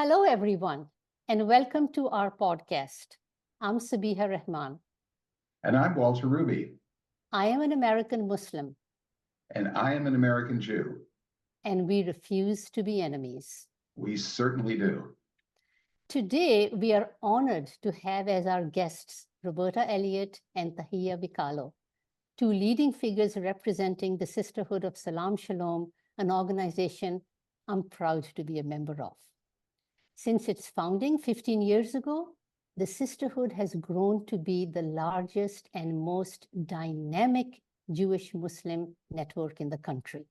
Hello, everyone, and welcome to our podcast. I'm Sabiha Rahman. And I'm Walter Ruby. I am an American Muslim. And I am an American Jew. And we refuse to be enemies. We certainly do. Today, we are honored to have as our guests Roberta, Elliott, and Tahija, Vikalo, two leading figures representing the Sisterhood of Salaam, Shalom, an organization I'm proud to be a member of. Since its founding 15 years ago, the Sisterhood has grown to be the largest and most dynamic Jewish-Muslim network in the country.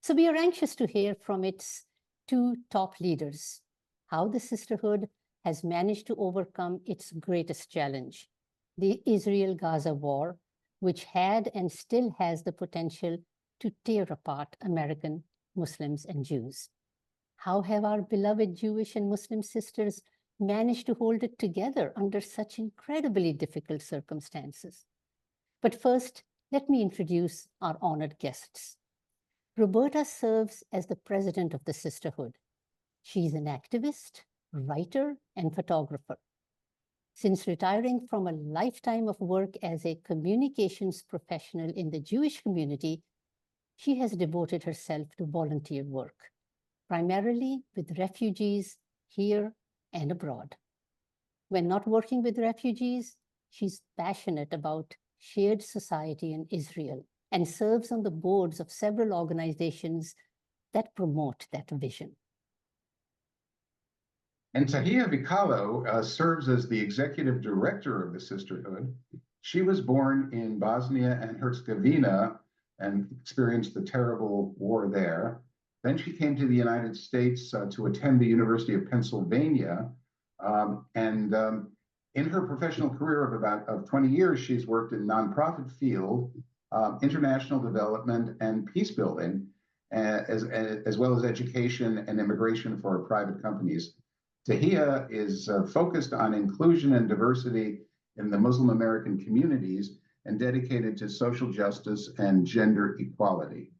So we are anxious to hear from its two top leaders, how the Sisterhood has managed to overcome its greatest challenge, the Israel-Gaza war, which had and still has the potential to tear apart American Muslims and Jews. How have our beloved Jewish and Muslim sisters managed to hold it together under such incredibly difficult circumstances? But first, let me introduce our honored guests. Roberta serves as the president of the Sisterhood. She's an activist, writer, and photographer. Since retiring from a lifetime of work as a communications professional in the Jewish community, she has devoted herself to volunteer work, primarily with refugees here and abroad. When not working with refugees, she's passionate about shared society in Israel and serves on the boards of several organizations that promote that vision. And Tahija Vikalo serves as the executive director of the Sisterhood. She was born in Bosnia and Herzegovina and experienced the terrible war there. Then she came to the United States to attend the University of Pennsylvania. In her professional career of 20 years, she's worked in nonprofit field, international development, and peace building, as well as education and immigration for private companies. Tahija is focused on inclusion and diversity in the Muslim American communities and dedicated to social justice and gender equality.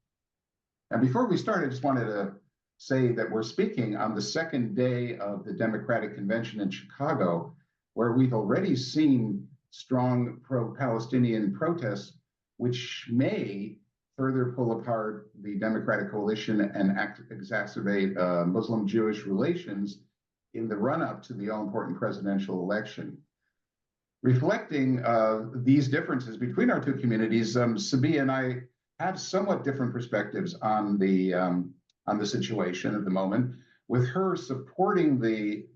And before we start, I just wanted to say that we're speaking on the second day of the Democratic Convention in Chicago, where we've already seen strong pro-Palestinian protests, which may further pull apart the Democratic coalition and exacerbate Muslim-Jewish relations in the run-up to the all-important presidential election. Reflecting these differences between our two communities, Sabi and I have somewhat different perspectives on the situation at the moment, with her supporting the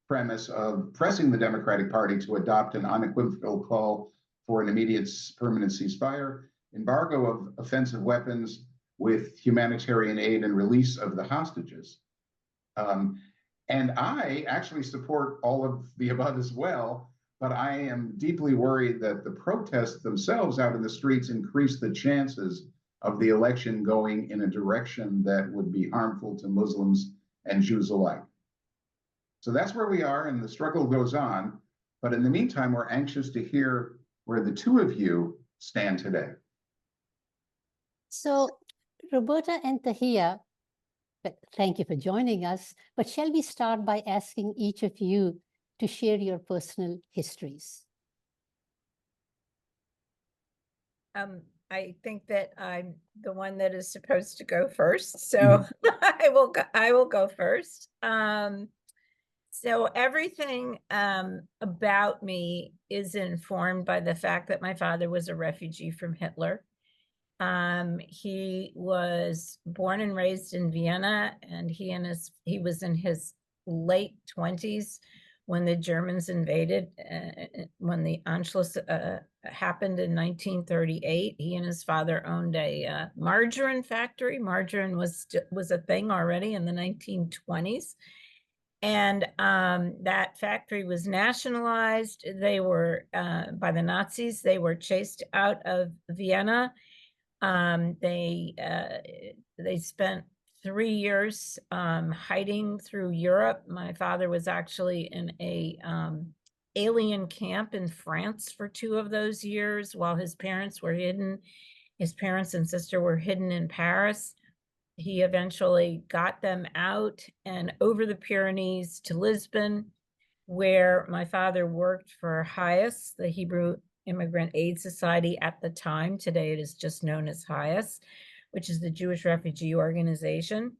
premise of pressing the Democratic Party to adopt an unequivocal call for an immediate permanent ceasefire, embargo of offensive weapons with humanitarian aid and release of the hostages. And I actually support all of the above as well, but I am deeply worried that the protests themselves out in the streets increase the chances of the election going in a direction that would be harmful to Muslims and Jews alike. So that's where we are, and the struggle goes on. But in the meantime, we're anxious to hear where the two of you stand today. So, Roberta and Tahija, thank you for joining us. But shall we start by asking each of you to share your personal histories? I think that I'm the one that is supposed to go first, so I will go first. So everything about me is informed by the fact that my father was a refugee from Hitler. He was born and raised in Vienna, and he was in his late 20s when the Germans invaded, when the Anschluss happened in 1938. He and his father owned a margarine factory. Margarine was a thing already in the 1920s. And that factory was nationalized. They were, by the Nazis, they were chased out of Vienna. They spent 3 years hiding through Europe. My father was actually in a alien camp in France for 2 of those years, while his parents were hidden. His parents and sister were hidden in Paris. he eventually got them out and over the Pyrenees to Lisbon, where my father worked for HIAS, the Hebrew Immigrant Aid Society at the time. Today it is just known as HIAS, which is the Jewish Refugee Organization.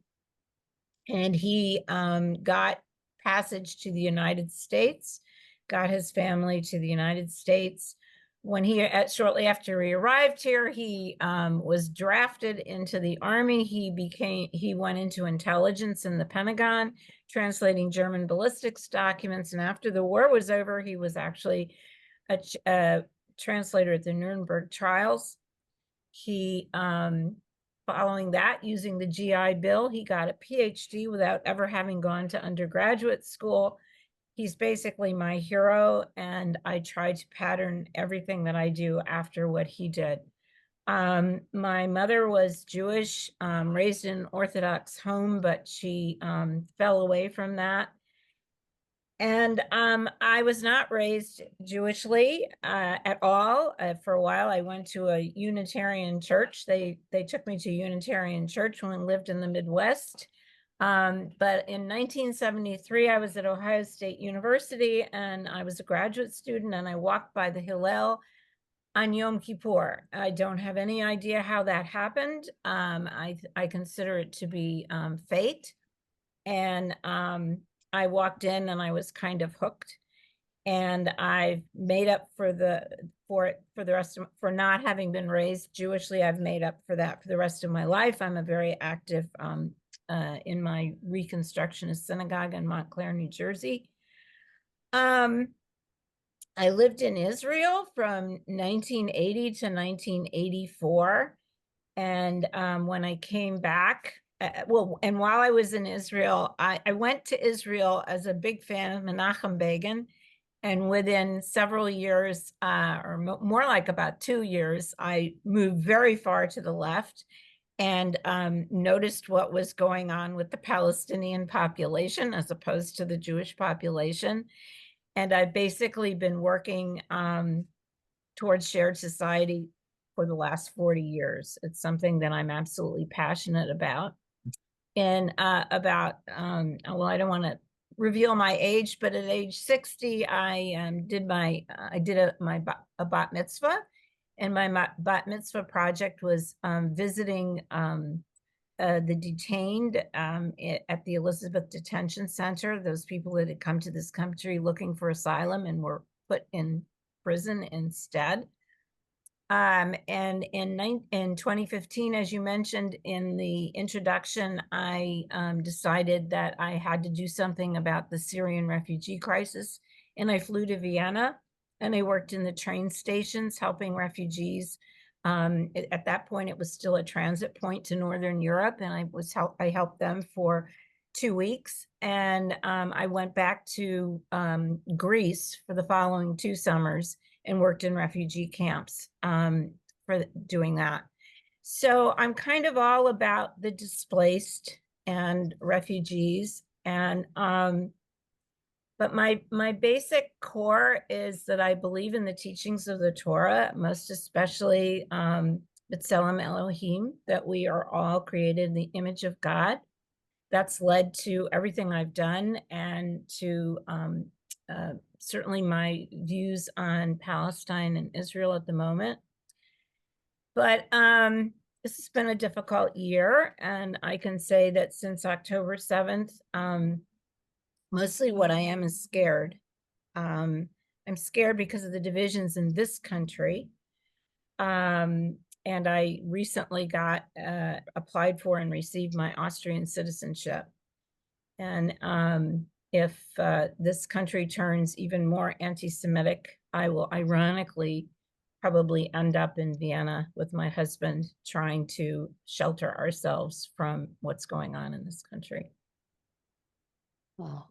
And he got passage to the United States, got his family to the United States. When shortly after he arrived here, he was drafted into the army. He went into intelligence in the Pentagon, translating German ballistics documents. And after the war was over, he was actually a translator at the Nuremberg trials. He, following that, using the GI Bill, he got a PhD without ever having gone to undergraduate school. He's basically my hero, and I try to pattern everything that I do after what he did. My mother was Jewish, raised in an Orthodox home, but she fell away from that. And I was not raised Jewishly at all. For a while, I went to a Unitarian church. They took me to a Unitarian church when I lived in the Midwest. But in 1973, I was at Ohio State University, and I was a graduate student, and I walked by the Hillel on Yom Kippur. I don't have any idea how that happened. I consider it to be fate. And I walked in and I was kind of hooked, and I've made up for not having been raised Jewishly. I've made up for that for the rest of my life. I'm a very active in my Reconstructionist synagogue in Montclair, New Jersey. I lived in Israel from 1980 to 1984. And when I came back, and while I was in Israel, I went to Israel as a big fan of Menachem Begin. And within several years, or more like about 2 years, I moved very far to the left and noticed what was going on with the Palestinian population as opposed to the Jewish population. And I've basically been working towards shared society for the last 40 years. It's something that I'm absolutely passionate about. And well, I don't want to reveal my age, but at age 60, I did my bat mitzvah. And my bat mitzvah project was visiting the detained at the Elizabeth Detention Center, those people that had come to this country looking for asylum and were put in prison instead. And in 2015, as you mentioned in the introduction, I decided that I had to do something about the Syrian refugee crisis. And I flew to Vienna, and I worked in the train stations helping refugees. At that point, it was still a transit point to Northern Europe, and I helped them for 2 weeks. And I went back to Greece for the following 2 summers and worked in refugee camps for doing that. So I'm kind of all about the displaced and refugees. And but my basic core is that I believe in the teachings of the Torah, most especially B'Tselem Elohim, that we are all created in the image of God. That's led to everything I've done, and to certainly my views on Palestine and Israel at the moment. But this has been a difficult year, and I can say that since October 7th, mostly what I am is scared. I'm scared because of the divisions in this country. And I recently applied for and received my Austrian citizenship. And if this country turns even more anti-Semitic, I will ironically probably end up in Vienna with my husband trying to shelter ourselves from what's going on in this country. Wow.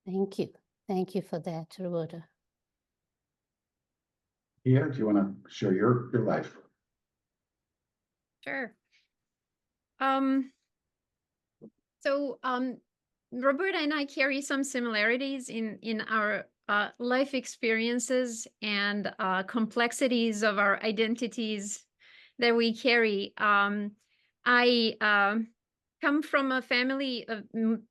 Thank you. Thank you for that, Roberta. Yeah, do you want to share your life? Sure. So Roberta and I carry some similarities in our life experiences and complexities of our identities that we carry. I come from a family of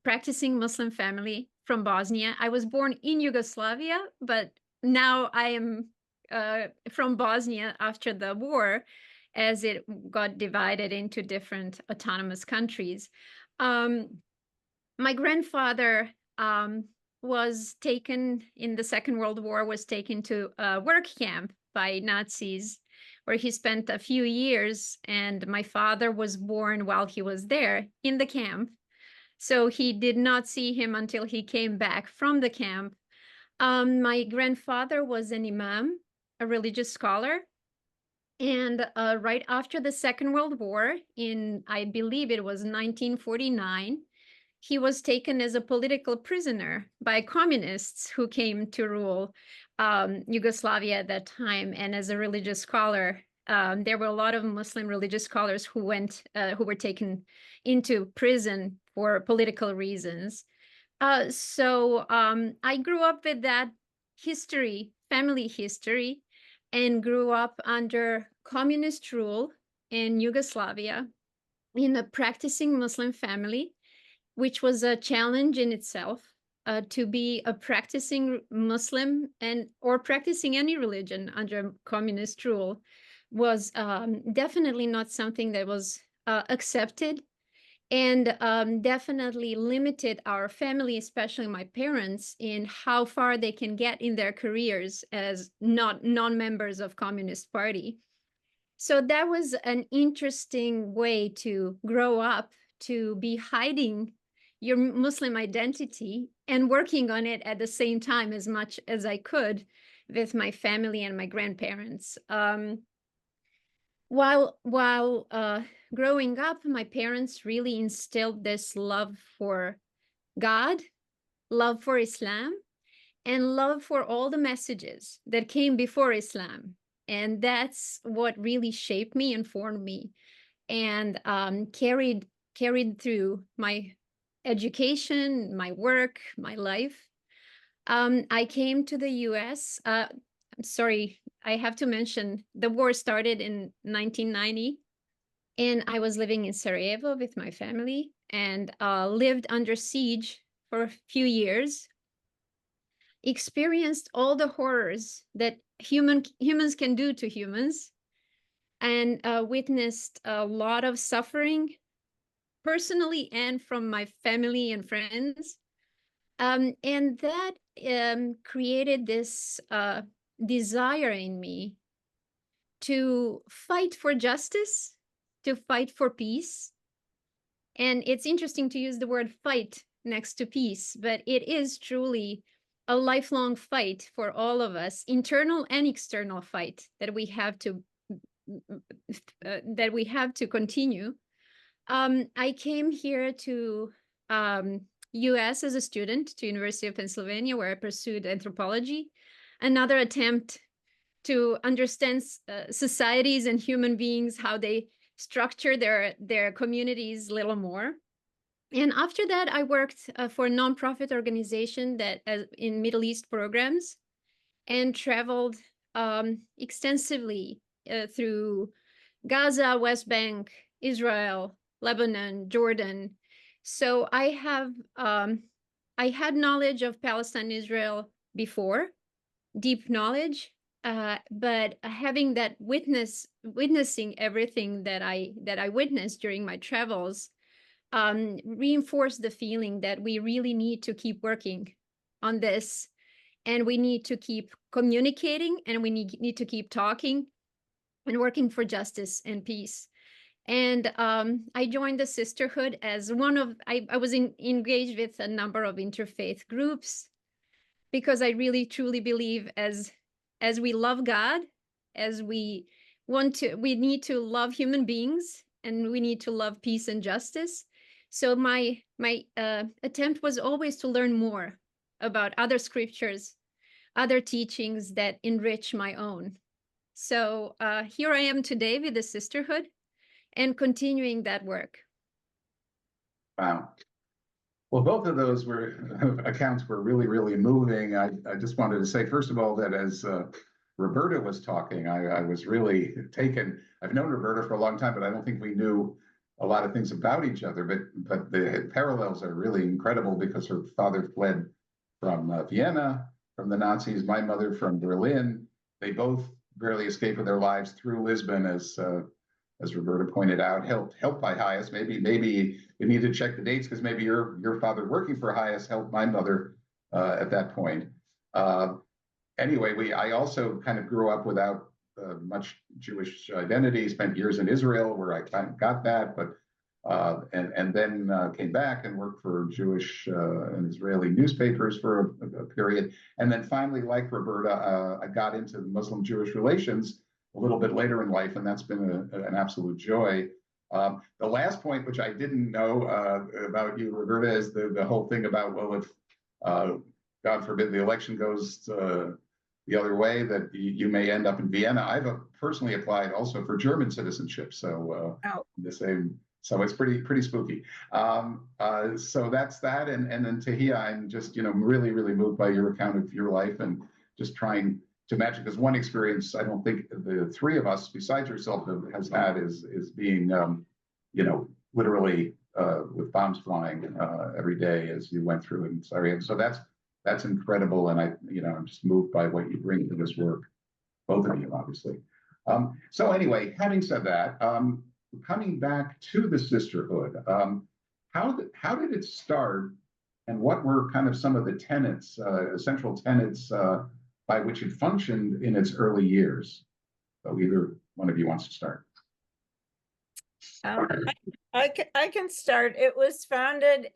practicing Muslim family from Bosnia. I was born in Yugoslavia, but now I am from Bosnia after the war, as it got divided into different autonomous countries. My grandfather was taken in the Second World War, was taken to a work camp by Nazis, where he spent a few years, and my father was born while he was there in the camp. So he did not see him until he came back from the camp. My grandfather was an imam, a religious scholar. And right after the Second World War, in, I believe it was 1949, he was taken as a political prisoner by communists who came to rule Yugoslavia at that time. And as a religious scholar, there were a lot of Muslim religious scholars who were taken into prison for political reasons. So I grew up with that history, family history, and grew up under communist rule in Yugoslavia in a practicing Muslim family, which was a challenge in itself. To be a practicing Muslim or practicing any religion under communist rule was definitely not something that was accepted, and definitely limited our family, especially my parents, in how far they can get in their careers as non-members of Communist Party. So that was an interesting way to grow up, to be hiding your Muslim identity and working on it at the same time as much as I could with my family and my grandparents. While growing up, my parents really instilled this love for God, love for Islam, and love for all the messages that came before Islam. And that's what really shaped me and formed me, and carried through my education, my work, my life. I came to the US. I'm sorry, I have to mention the war started in 1990, and I was living in Sarajevo with my family, and lived under siege for a few years, experienced all the horrors that humans can do to humans, and witnessed a lot of suffering personally and from my family and friends. And that created this desire in me to fight for justice, to fight for peace. And it's interesting to use the word fight next to peace, but it is truly a lifelong fight for all of us, internal and external fight that we have to continue. I came here to US as a student, to University of Pennsylvania, where I pursued anthropology, another attempt to understand societies and human beings, how they structure their communities a little more. And after that, I worked for a nonprofit organization that in Middle East programs, and traveled extensively through Gaza, West Bank, Israel, Lebanon, Jordan. So I had knowledge of Palestine, Israel before, deep knowledge, but having that witnessing everything that I witnessed during my travels, reinforced the feeling that we really need to keep working on this, and we need to keep communicating, and we need to keep talking and working for justice and peace. And I joined the Sisterhood as one of, I was engaged with a number of interfaith groups, because I really truly believe as we love God, as we need to love human beings, and we need to love peace and justice. So my attempt was always to learn more about other scriptures, other teachings that enrich my own. So here I am today with the Sisterhood, and continuing that work. Wow. Well, both of those accounts were really, really moving. I just wanted to say, first of all, that as Roberta was talking, I was really taken. I've known Roberta for a long time, but I don't think we knew a lot of things about each other. But the parallels are really incredible because her father fled from Vienna, from the Nazis, my mother from Berlin. They both barely escaped with their lives through Lisbon, as Roberta pointed out, helped by Hias. Maybe we need to check the dates because maybe your father working for Hias helped my mother at that point. Anyway, I also kind of grew up without much Jewish identity. Spent years in Israel where I kind of got that, but and then came back and worked for Jewish and Israeli newspapers for a period, and then finally, like Roberta, I got into Muslim-Jewish relations a little bit later in life, and that's been an absolute joy. The last point, which I didn't know about you, Roberta, is the whole thing about, well, if God forbid the election goes the other way, that you may end up in Vienna. I've personally applied also for German citizenship, so the same. So it's pretty spooky. So that's that, and then Tahija, I'm just really moved by your account of your life and just trying to imagine, because one experience I don't think the three of us besides yourself has had is being literally with bombs flying every day as you went through in Sarajevo. So that's incredible, and I'm just moved by what you bring to this work, both of you, obviously. So anyway, having said that, coming back to the Sisterhood, how did it start, and what were kind of some of the tenets, essential tenets by which it functioned in its early years? So either one of you wants to start. I can start. It was founded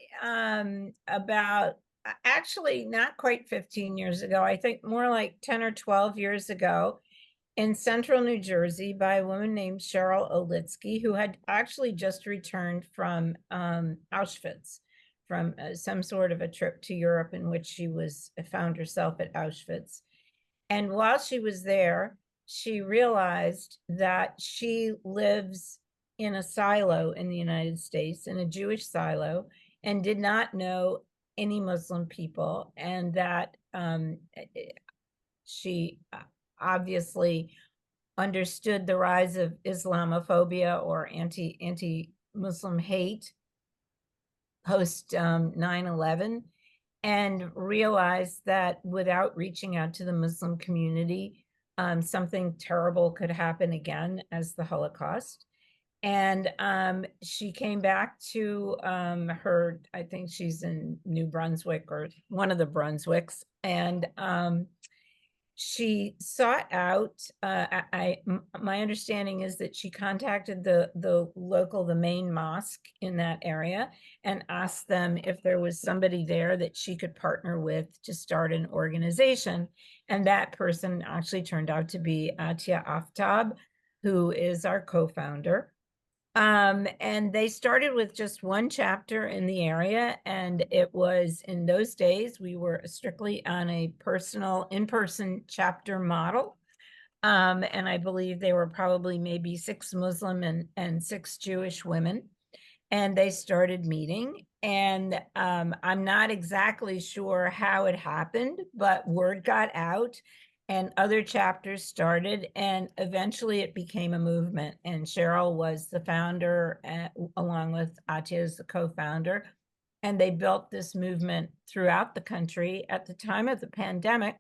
about, actually not quite 15 years ago, I think more like 10 or 12 years ago, in central New Jersey by a woman named Cheryl Olitsky, who had actually just returned from Auschwitz, from some sort of a trip to Europe in which she found herself at Auschwitz. And while she was there, she realized that she lives in a silo in the United States, in a Jewish silo, and did not know any Muslim people, and that she obviously understood the rise of Islamophobia or anti-Muslim hate post 9/11, and realized that without reaching out to the Muslim community, something terrible could happen again as the Holocaust. And she came back to I think she's in New Brunswick or one of the Brunswicks, and she sought out, my understanding is that she contacted the main mosque in that area and asked them if there was somebody there that she could partner with to start an organization. And that person actually turned out to be Atia Aftab, who is our co-founder. And they started with just one chapter in the area, and it was, in those days, we were strictly on a personal in-person chapter model. And I believe they were probably maybe 6 Muslim and 6 Jewish women. And they started meeting, and I'm not exactly sure how it happened, but word got out and other chapters started, and eventually it became a movement. And Cheryl was the founder, along with Atia as the co-founder, and they built this movement throughout the country. At the time of the pandemic,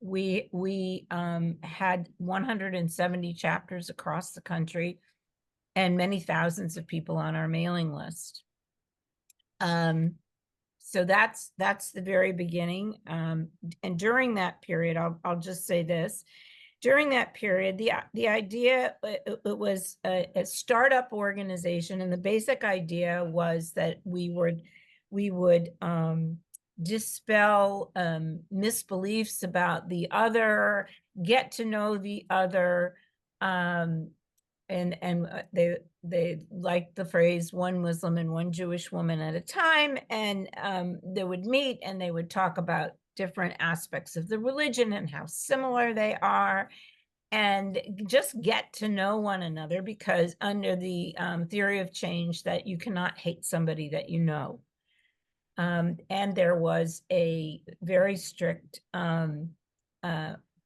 we had 170 chapters across the country and many thousands of people on our mailing list. So that's the very beginning. And during that period, I'll just say this. During that period, the idea, it was a startup organization, and the basic idea was that we would dispel misbeliefs about the other, get to know the other, and they liked the phrase one Muslim and one Jewish woman at a time, and they would meet and they would talk about different aspects of the religion and how similar they are, and just get to know one another, because under the theory of change, that you cannot hate somebody that you know. And there was a very strict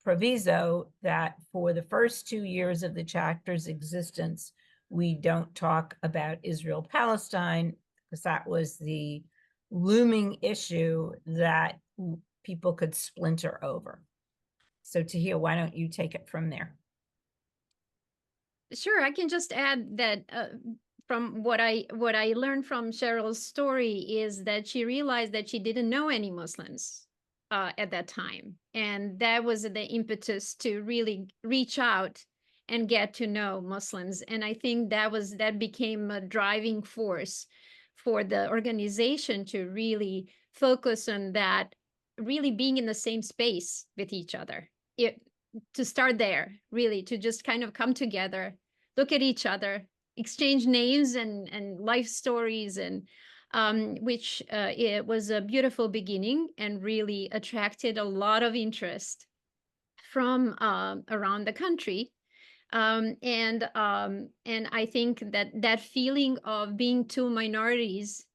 proviso that for the first 2 years of the chapter's existence, we don't talk about Israel-Palestine, because that was the looming issue that people could splinter over. So Tahija, why don't you take it from there? Sure, I can just add that from what I learned from Cheryl's story is that she realized that she didn't know any Muslims at that time, and that was the impetus to really reach out and get to know Muslims. And I think that became a driving force for the organization to really focus on that, really being in the same space with each other. To start there, really, to just kind of come together, look at each other, exchange names and life stories, and which it was a beautiful beginning and really attracted a lot of interest from around the country. And I think that feeling of being two minorities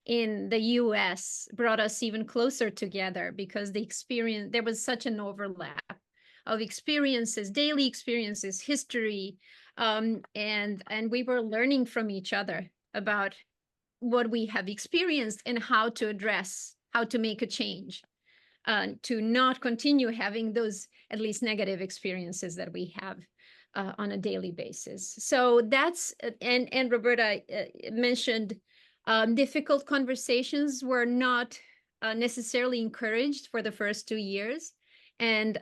in the US brought us even closer together, because there was such an overlap of experiences, daily experiences, history, and we were learning from each other about what we have experienced and how to make a change, to not continue having those at least negative experiences that we have on a daily basis. So that's, and Roberta mentioned difficult conversations were not necessarily encouraged for the first 2 years. And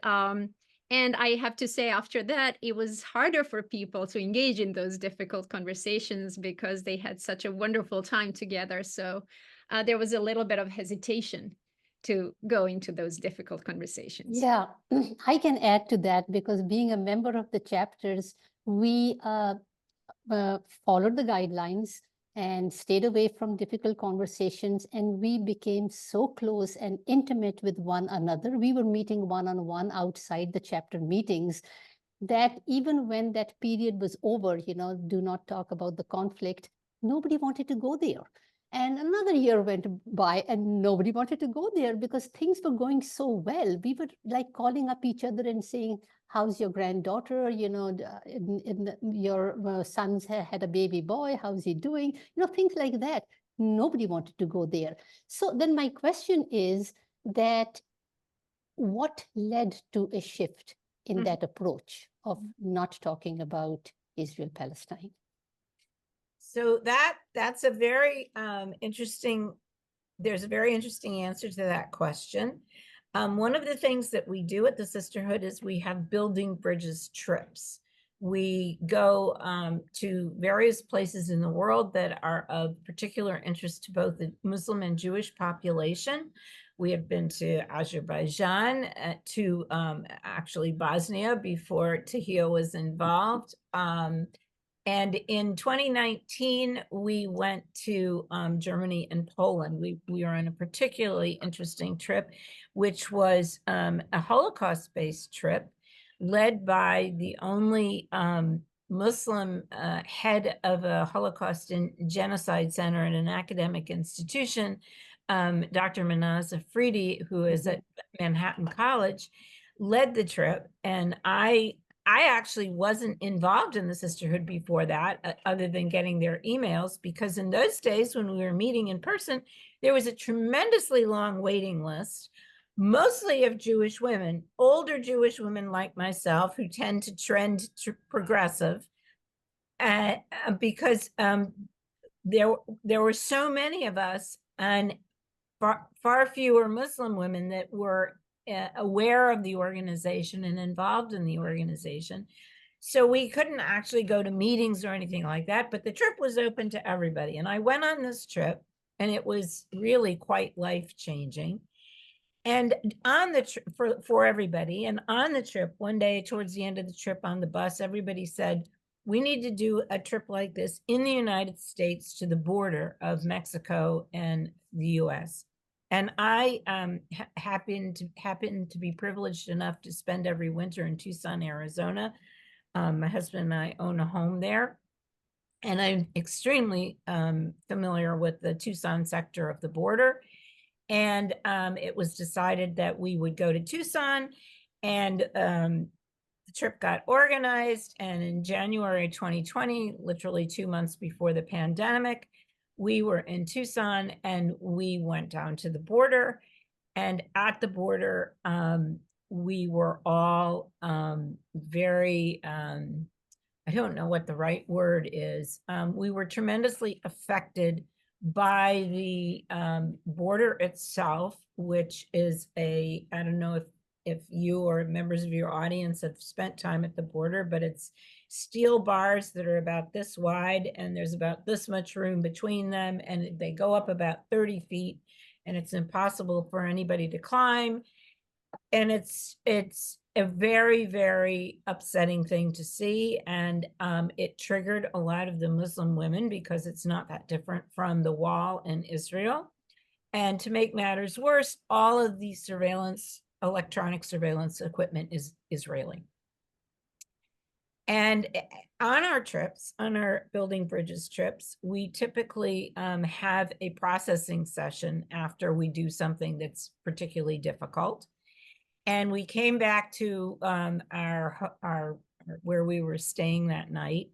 I have to say, after that, it was harder for people to engage in those difficult conversations because they had such a wonderful time together. So there was a little bit of hesitation to go into those difficult conversations. Yeah, I can add to that, because being a member of the chapters, we followed the guidelines and stayed away from difficult conversations, and we became so close and intimate with one another. We were meeting one-on-one outside the chapter meetings, that even when that period was over, do not talk about the conflict, nobody wanted to go there. And another year went by and nobody wanted to go there because things were going so well. We were like calling up each other and saying, how's your granddaughter? Your son's had a baby boy. How's he doing? Things like that. Nobody wanted to go there. So then my question is that what led to a shift in that approach of not talking about Israel-Palestine? So that's a very interesting, there's a very interesting answer to that question. One of the things that we do at the Sisterhood is we have building bridges trips. We go to various places in the world that are of particular interest to both the Muslim and Jewish population. We have been to Azerbaijan, to actually Bosnia before Tahija was involved. And in 2019, we went to Germany and Poland. We were on a particularly interesting trip, which was a Holocaust-based trip led by the only Muslim head of a Holocaust and Genocide Center in an academic institution, Dr. Manasseh Friedi, who is at Manhattan College, led the trip. And I actually wasn't involved in the Sisterhood before that, other than getting their emails, because in those days when we were meeting in person, there was a tremendously long waiting list, mostly of Jewish women, older Jewish women like myself, who tend to trend to progressive, because there were so many of us, and far fewer Muslim women that were aware of the organization and involved in the organization. So we couldn't actually go to meetings or anything like that, but the trip was open to everybody. And I went on this trip, and it was really quite life-changing. And on the trip for everybody, and on the trip, one day towards the end of the trip on the bus, everybody said, we need to do a trip like this in the United States to the border of Mexico and the US. And I happened to be privileged enough to spend every winter in Tucson, Arizona. My husband and I own a home there. And I'm extremely familiar with the Tucson sector of the border. And it was decided that we would go to Tucson And the trip got organized, and in January 2020, literally 2 months before the pandemic, we were in Tucson and we went down to the border. And at the border, we were all very, I don't know what the right word is. We were tremendously affected by the border itself, which is I don't know if you or members of your audience have spent time at the border, but it's steel bars that are about this wide, and there's about this much room between them, and they go up about 30 feet, and it's impossible for anybody to climb. And it's a very, very upsetting thing to see. And it triggered a lot of the Muslim women because it's not that different from the wall in Israel. And to make matters worse, all of the electronic surveillance equipment is Israeli. And on our trips, on our Building Bridges trips, we typically have a processing session after we do something that's particularly difficult. And we came back to our where we were staying that night,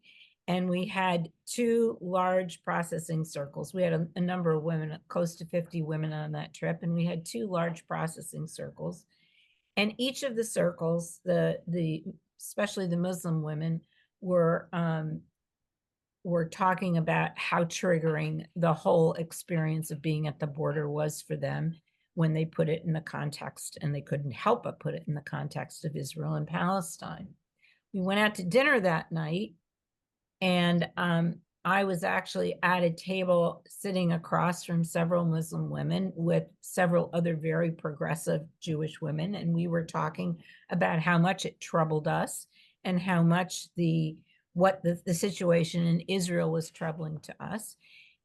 and we had 2 large processing circles. We had a number of women, close to 50 women on that trip, and we had 2 large processing circles. And each of the circles, especially the Muslim women, were talking about how triggering the whole experience of being at the border was for them when they put it in the context, and they couldn't help but put it in the context of Israel and Palestine. We went out to dinner that night, and I was actually at a table sitting across from several Muslim women with several other very progressive Jewish women, and we were talking about how much it troubled us and how much the situation in Israel was troubling to us.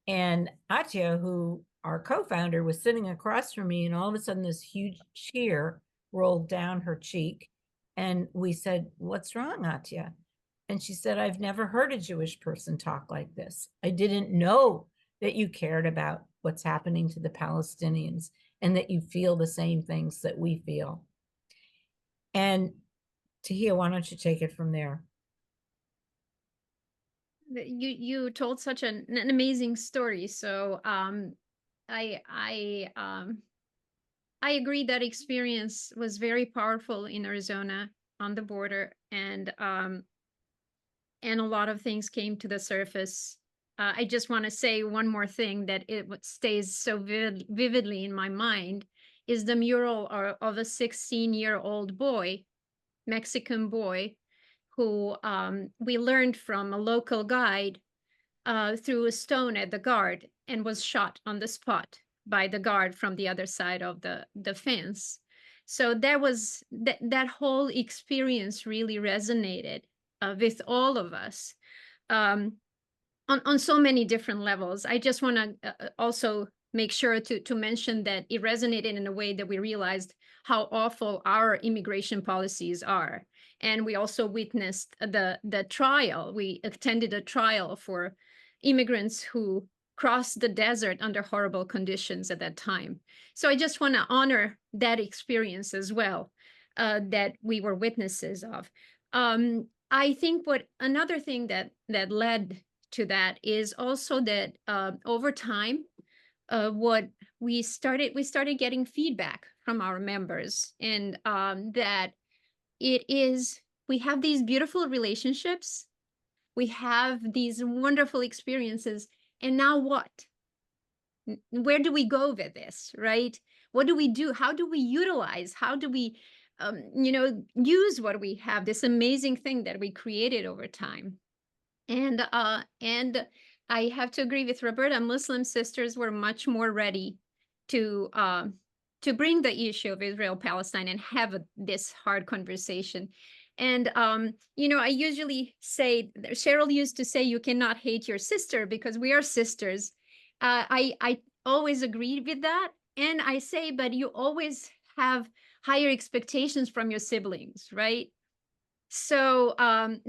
And Atya, who our co-founder, was sitting across from me, and all of a sudden this huge tear rolled down her cheek. And we said, "What's wrong, Atya?" And she said, "I've never heard a Jewish person talk like this. I didn't know that you cared about what's happening to the Palestinians and that you feel the same things that we feel." And Tahija, why don't you take it from there? You told such an amazing story. So I agree that experience was very powerful in Arizona on the border, and a lot of things came to the surface. I just want to say one more thing that it stays so vividly in my mind is the mural of a 16-year-old boy, Mexican boy, who we learned from a local guide threw a stone at the guard and was shot on the spot by the guard from the other side of the fence. So there was that whole experience really resonated with all of us on so many different levels. I just want to also make sure to mention that it resonated in a way that we realized how awful our immigration policies are. And we also witnessed the trial. We attended a trial for immigrants who crossed the desert under horrible conditions at that time. So I just want to honor that experience as well, that we were witnesses of. I think another thing that led to that is also that over time, what we started getting feedback from our members, and that we have these beautiful relationships, we have these wonderful experiences, and now what? Where do we go with this, right? What do we do? How do we utilize? How do we, use what we have, this amazing thing that we created over time? And I have to agree with Roberta. Muslim sisters were much more ready to bring the issue of Israel-Palestine and have this hard conversation. And I usually say, Cheryl used to say, you cannot hate your sister because we are sisters. I always agreed with that, and I say, but you always have higher expectations from your siblings, right? So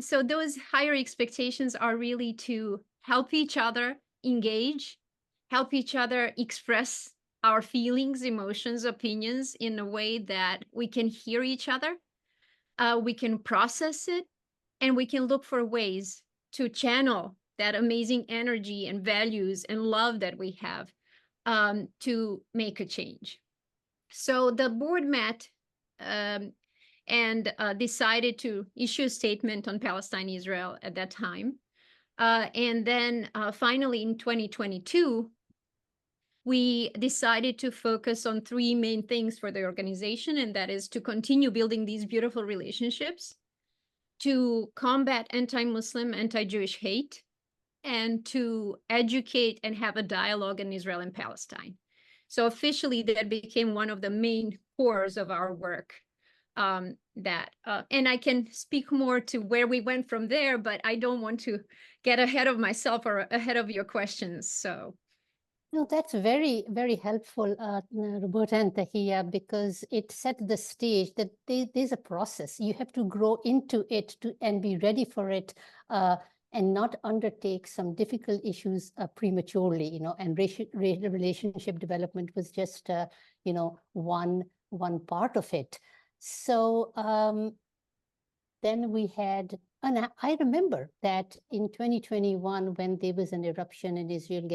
those higher expectations are really to help each other engage, help each other express our feelings, emotions, opinions in a way that we can hear each other we can process it, and we can look for ways to channel that amazing energy and values and love that we have to make a change. So the board met and decided to issue a statement on Palestine-Israel at that time. And then finally in 2022, we decided to focus on three main things for the organization, and that is to continue building these beautiful relationships, to combat anti-Muslim, anti-Jewish hate, and to educate and have a dialogue in Israel and Palestine. So officially, that became one of the main cores of our work. And I can speak more to where we went from there, but I don't want to get ahead of myself or ahead of your questions. So. No, that's very, very helpful, Roberta and Tahija, because it set the stage that there's a process. You have to grow into it and be ready for it, and not undertake some difficult issues prematurely, you know, and relationship development was just, you know, one part of it. So then we had, and I remember that in 2021, when there was an eruption in Israel,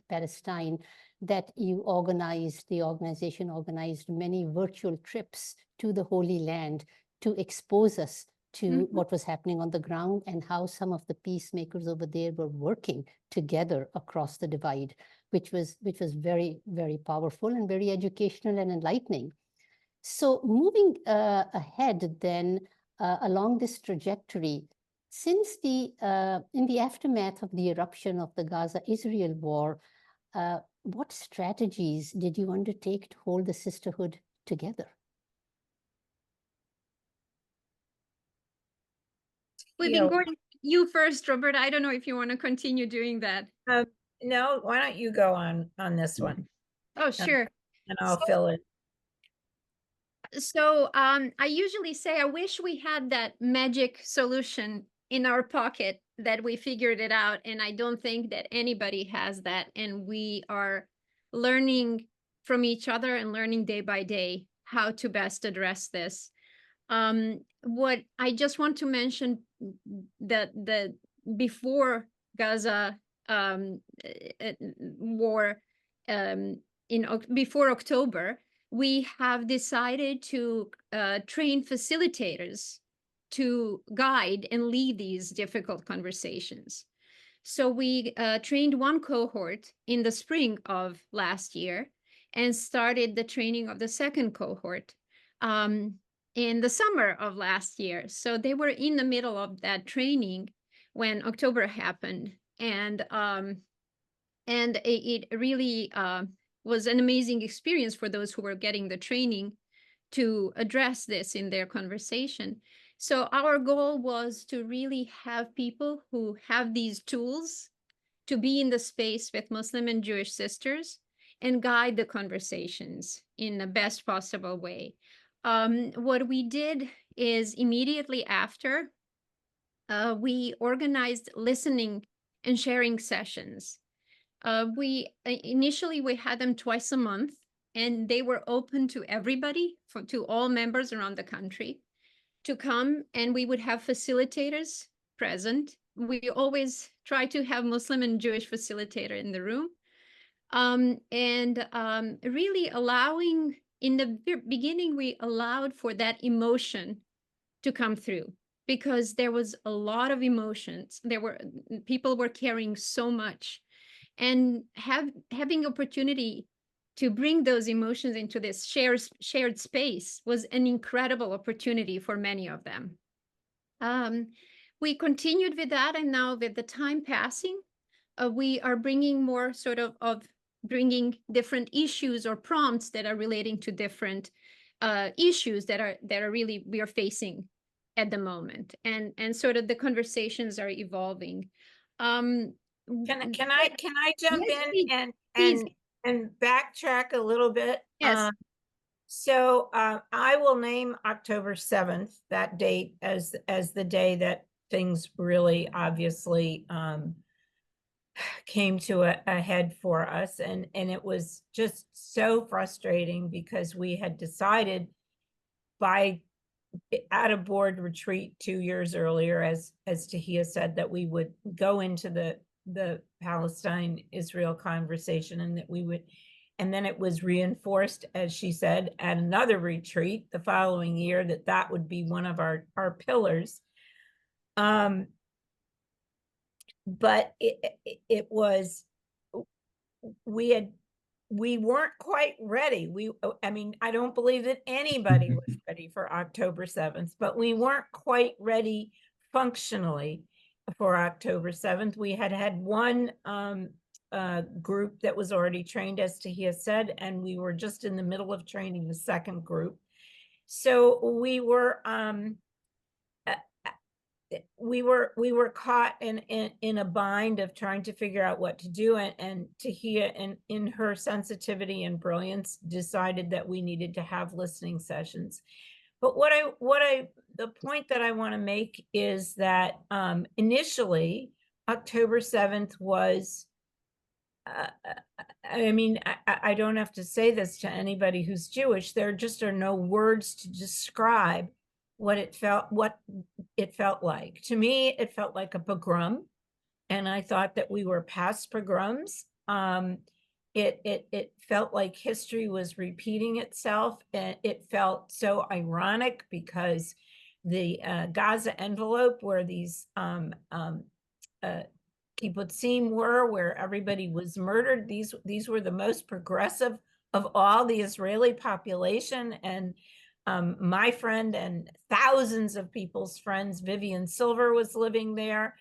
Palestine, that the organization organized many virtual trips to the Holy Land to expose us to what was happening on the ground and how some of the peacemakers over there were working together across the divide, which was very, very powerful and very educational and enlightening. So moving ahead then, along this trajectory, since in the aftermath of the eruption of the Gaza-Israel war, what strategies did you undertake to hold the sisterhood together? We've been going you first, Roberta. I don't know if you want to continue doing that. No, why don't you go on this one? Oh, sure. And I'll fill it. So I usually say I wish we had that magic solution in our pocket, that we figured it out. And I don't think that anybody has that. And we are learning from each other and learning day by day how to best address this. What I just want to mention that before Gaza war, before October, we have decided to train facilitators to guide and lead these difficult conversations. So we trained one cohort in the spring of last year and started the training of the second cohort in the summer of last year. So they were in the middle of that training when October happened. And it really was an amazing experience for those who were getting the training to address this in their conversation. So our goal was to really have people who have these tools to be in the space with Muslim and Jewish sisters and guide the conversations in the best possible way. What we did is immediately after, we organized listening and sharing sessions. Initially we had them twice a month, and they were open to everybody, to all members around the country to come, and we would have facilitators present. We always try to have Muslim and Jewish facilitator in the room, really allowing, in the beginning, we allowed for that emotion to come through, because there was a lot of emotions. People were carrying so much, and having opportunity to bring those emotions into this shared space was an incredible opportunity for many of them. We continued with that, and now with the time passing, we are bringing more sort of bringing different issues or prompts that are relating to different issues that are really we are facing at the moment, and sort of the conversations are evolving. Can I jump yes, in please. and backtrack a little bit? Yes. So I will name October 7th, that date, as the day that things really obviously came to a head for us. And it was just so frustrating, because we had decided by at a board retreat 2 years earlier, as Tahija said, that we would go into the Palestine-Israel conversation, and that we would, and then it was reinforced, as she said, at another retreat the following year, that would be one of our pillars. But it was, we weren't quite ready. I mean, I don't believe that anybody was ready for October 7th, but we weren't quite ready functionally for October 7th. We had one group that was already trained, as Tahija said, and we were just in the middle of training the second group. So we were caught in a bind of trying to figure out what to do, and Tahija, in her sensitivity and brilliance, decided that we needed to have listening sessions. But the point that I want to make is that initially October 7th was, I mean, I don't have to say this to anybody who's Jewish. There just are no words to describe what it felt like. To me, it felt like a pogrom, and I thought that we were past pogroms. It felt like history was repeating itself, and it felt so ironic because the Gaza envelope, where these kibbutzim were, where everybody was murdered, these were the most progressive of all the Israeli population. And my friend and thousands of people's friends, Vivian Silver, was living there.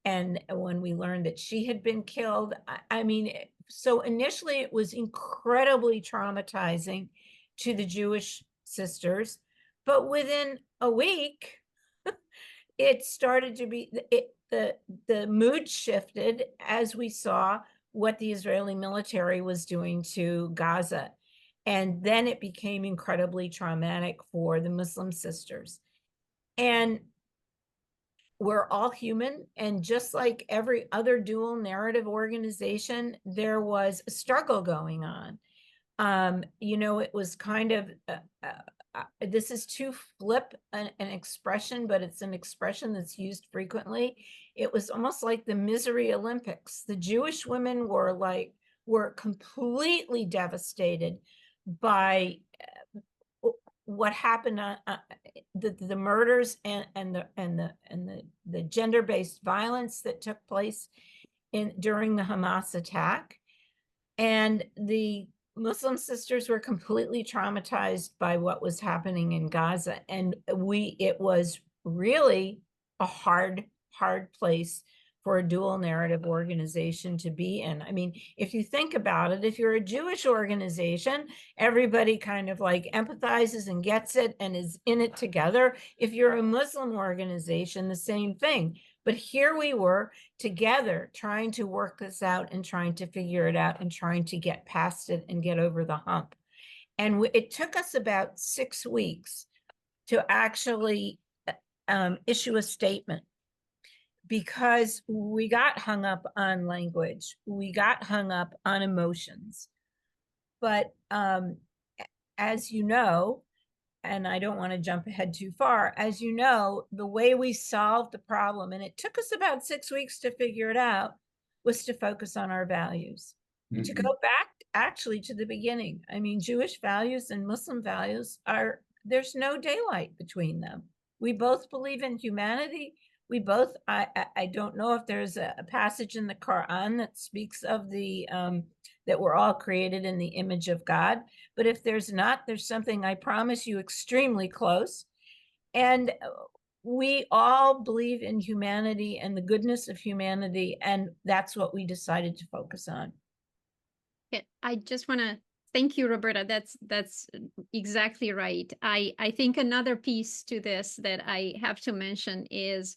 And when we learned that she had been killed, I mean, so initially it was incredibly traumatizing to the Jewish sisters. But within a week, it started to be, the mood shifted as we saw what the Israeli military was doing to Gaza. And then it became incredibly traumatic for the Muslim sisters. And we're all human. And just like every other dual narrative organization, there was a struggle going on. You know, it was kind of, this is too flip an expression, but it's an expression that's used frequently. It was almost like the misery Olympics. The Jewish women were completely devastated by what happened, the murders and the gender-based violence that took place during the Hamas attack. And the Muslim sisters were completely traumatized by what was happening in Gaza. And it was really a hard place for a dual narrative organization to be in. I mean, if you think about it, if you're a Jewish organization, everybody kind of like empathizes and gets it and is in it together. If you're a Muslim organization, the same thing. But here we were together trying to work this out and trying to figure it out and trying to get past it and get over the hump. And it took us about 6 weeks to actually issue a statement, because we got hung up on language. We got hung up on emotions. But as you know, and I don't want to jump ahead too far, as you know, the way we solved the problem, and it took us about 6 weeks to figure it out, was to focus on our values. Mm-hmm. To go back actually to the beginning. I mean, Jewish values and Muslim values there's no daylight between them. We both believe in humanity. We both, I don't know if there's a passage in the Quran that speaks of that we're all created in the image of God. But if there's not, there's something, I promise you, extremely close. And we all believe in humanity and the goodness of humanity. And that's what we decided to focus on. Yeah, I just want to thank you, Roberta. That's exactly right. I think another piece to this that I have to mention is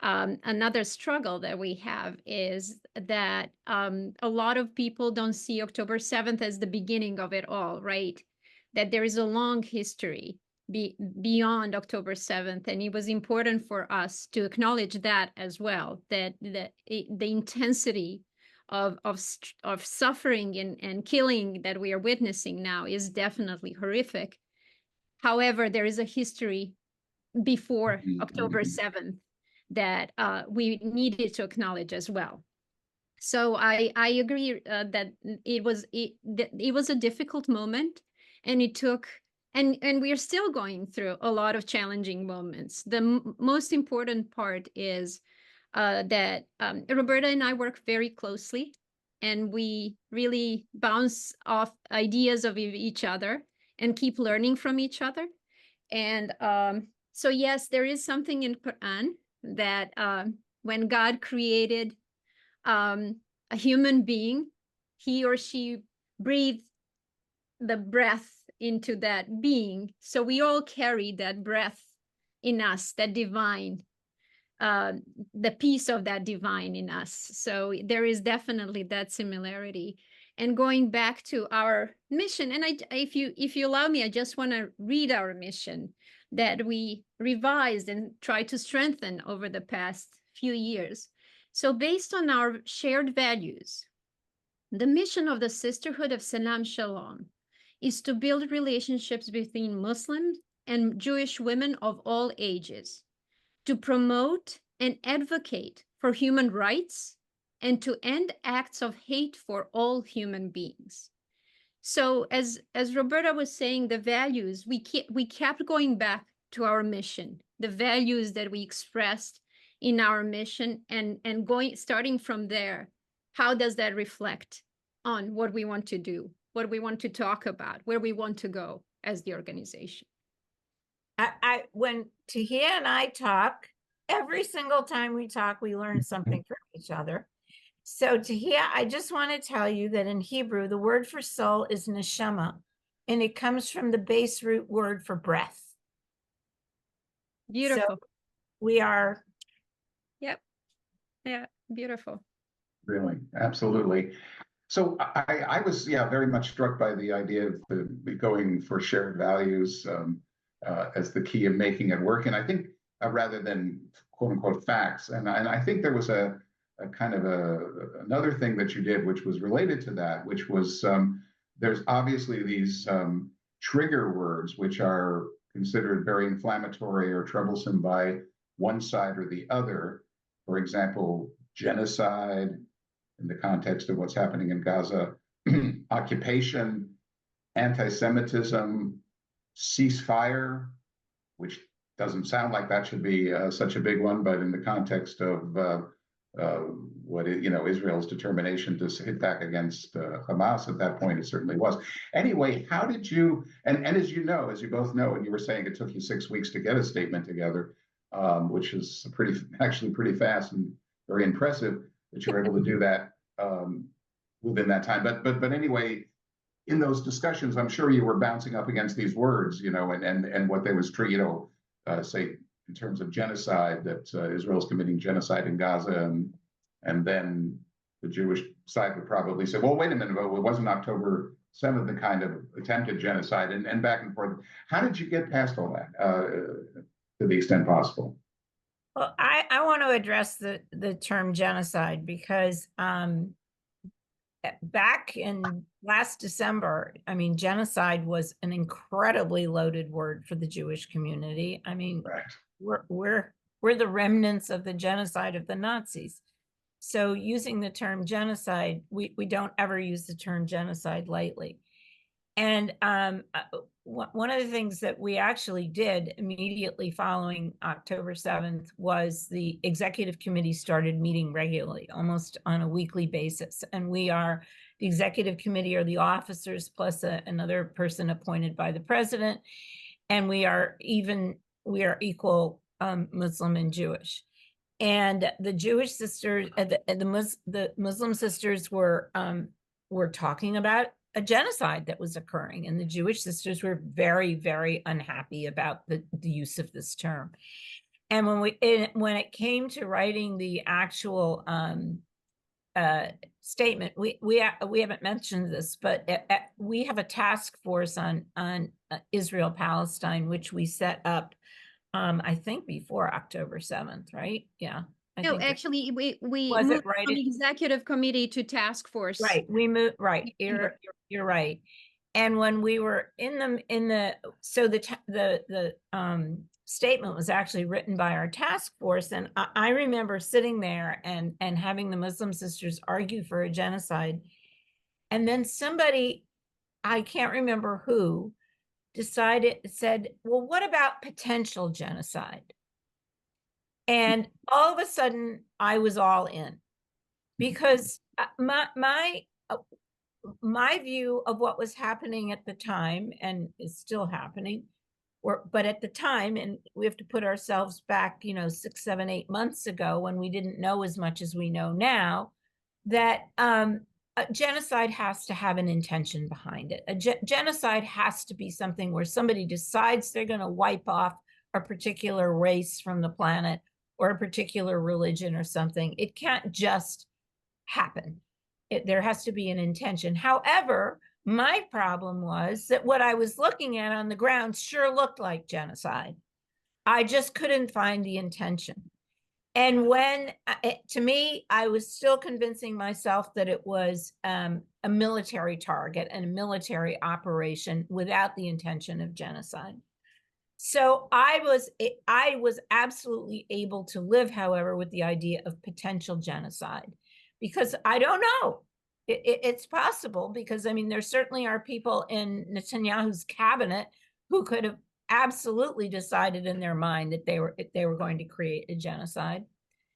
another struggle that we have is that a lot of people don't see October 7th as the beginning of it all, right? That there is a long history beyond October 7th. And it was important for us to acknowledge that as well, that the intensity of suffering and killing that we are witnessing now is definitely horrific. However, there is a history before Mhm, October mhm. 7th that we needed to acknowledge as well. So I agree that it was a difficult moment, and it took and we are still going through a lot of challenging moments. The most important part is that Roberta and I work very closely, and we really bounce off ideas of each other and keep learning from each other. And so yes, there is something in Quran that when God created a human being, he or she breathed the breath into that being. So we all carry that breath in us, that divine, the piece of that divine in us. So there is definitely that similarity. And going back to our mission, and if you allow me, I just want to read our mission that we revised and tried to strengthen over the past few years. So based on our shared values, the mission of the Sisterhood of Salaam Shalom is to build relationships between Muslim and Jewish women of all ages, to promote and advocate for human rights, and to end acts of hate for all human beings. So as Roberta was saying, the values, we kept going back to our mission, the values that we expressed in our mission, and starting from there, how does that reflect on what we want to do, what we want to talk about, where we want to go as the organization? When Tahija and I talk, every single time we talk, we learn something from each other. So Tahija, I just want to tell you that in Hebrew, the word for soul is neshama, and it comes from the base root word for breath. Beautiful. So we are. Yep. Yeah, beautiful. Really, absolutely. So I was, very much struck by the idea of going for shared values as the key of making it work. And I think rather than quote unquote facts, and I think there was a kind of another thing that you did, which was related to that, which was there's obviously these trigger words, which are considered very inflammatory or troublesome by one side or the other. For example, genocide, in the context of what's happening in Gaza, occupation, anti-Semitism, ceasefire, which doesn't sound like that should be such a big one, but in the context of Israel's determination to hit back against Hamas at that point, it certainly was. Anyway, how did you? And as you both know, and you were saying it took you 6 weeks to get a statement together, which is actually pretty fast and very impressive that you were able to do that within that time. But anyway, in those discussions, I'm sure you were bouncing up against these words, and what they was say in terms of genocide, that Israel's committing genocide in Gaza, and then the Jewish side would probably say, well, wait a minute, it wasn't October 7th the kind of attempted genocide, and back and forth. How did you get past all that to the extent possible? Well, I want to address the term genocide because back in last December, I mean, genocide was an incredibly loaded word for the Jewish community. I mean, right. we're the remnants of the genocide of the Nazis. So using the term genocide, we don't ever use the term genocide lightly. And one of the things that we actually did immediately following October 7th was the executive committee started meeting regularly, almost on a weekly basis. And the executive committee are the officers plus another person appointed by the president. And we are equal Muslim and Jewish. And the Jewish sisters, the Muslim sisters were talking about a genocide that was occurring, and the Jewish sisters were very, very unhappy about the use of this term. And when it came to writing the actual statement, we haven't mentioned this, but we have a task force on Israel Palestine, which we set up, I think before October 7th, right? Yeah. No, actually, we was moved right? from executive committee to task force. Right, we moved. Right, you're right. And when we were in the statement was actually written by our task force. And I remember sitting there and having the Muslim sisters argue for a genocide. And then somebody, I can't remember who, said, well, what about potential genocide? And all of a sudden I was all in, because my view of what was happening at the time, and is still happening, but at the time, and we have to put ourselves back, 6, 7, 8 months ago, when we didn't know as much as we know now, that genocide has to have an intention behind it. Genocide has to be something where somebody decides they're going to wipe off a particular race from the planet, or a particular religion or something. It can't just happen. There has to be an intention. However, my problem was that what I was looking at on the ground sure looked like genocide. I just couldn't find the intention. And when, to me, I was still convincing myself that it was a military target and a military operation without the intention of genocide. So I was absolutely able to live, however, with the idea of potential genocide, because I don't know. It's possible, because I mean, there certainly are people in Netanyahu's cabinet who could have absolutely decided in their mind that they were going to create a genocide.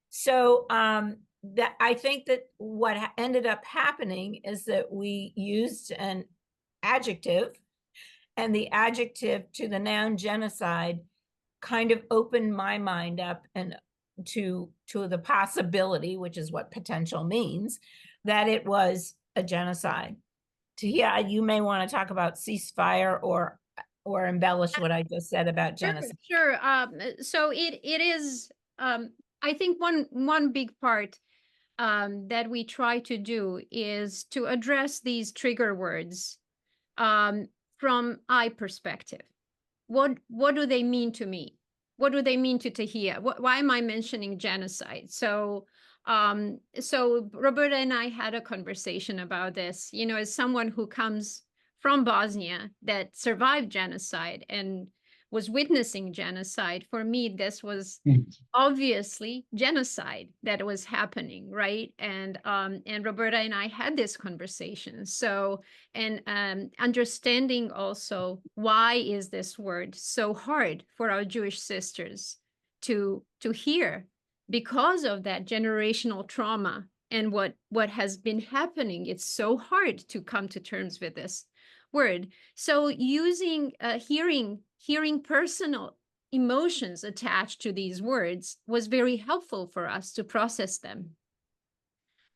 So that I think that what ended up happening is that we used an adjective, and the adjective to the noun genocide kind of opened my mind up and to the possibility, which is what potential means, that it was a genocide. Tahija, you may want to talk about ceasefire or embellish what I just said about genocide. Sure. So it is, I think one big part that we try to do is to address these trigger words from I perspective. What do they mean to me? What do they mean to Tahija? Why am I mentioning genocide? So Roberta and I had a conversation about this, as someone who comes from Bosnia that survived genocide and was witnessing genocide. For me, this was obviously genocide that was happening, right? And Roberta and I had this conversation. So, and understanding also, why is this word so hard for our Jewish sisters to hear, because of that generational trauma and what has been happening. It's so hard to come to terms with this word. So using hearing personal emotions attached to these words was very helpful for us to process them,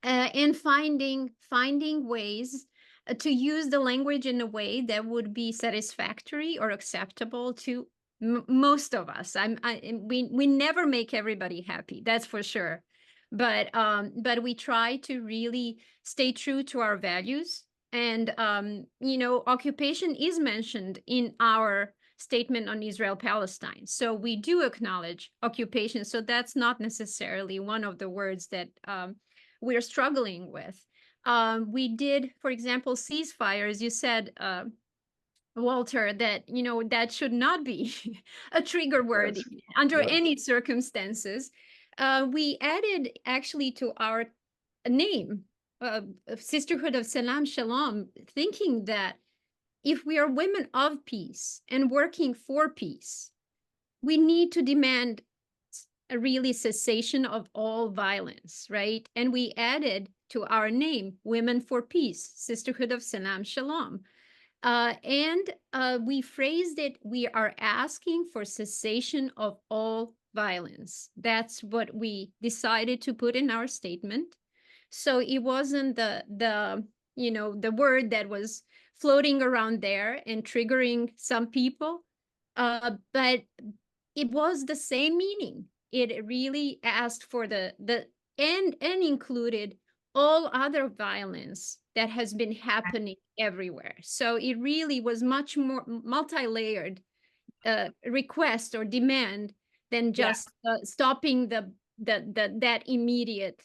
and finding ways to use the language in a way that would be satisfactory or acceptable to most of us. We never make everybody happy, that's for sure, but we try to really stay true to our values. And occupation is mentioned in our statement on Israel-Palestine. So we do acknowledge occupation. So that's not necessarily one of the words that we're struggling with. We did, for example, ceasefire, as you said, Walter, that, that should not be a trigger word under any circumstances. We added actually to our name, Sisterhood of Salaam, Shalom, thinking that if we are women of peace and working for peace, we need to demand a really cessation of all violence, right? And we added to our name, Women for Peace, Sisterhood of Salaam, Shalom. And we phrased it, we are asking for cessation of all violence. That's what we decided to put in our statement. So it wasn't the word that was floating around there and triggering some people, but it was the same meaning. It really asked for the and included all other violence that has been happening everywhere. So it really was much more multi-layered request or demand than just stopping that immediate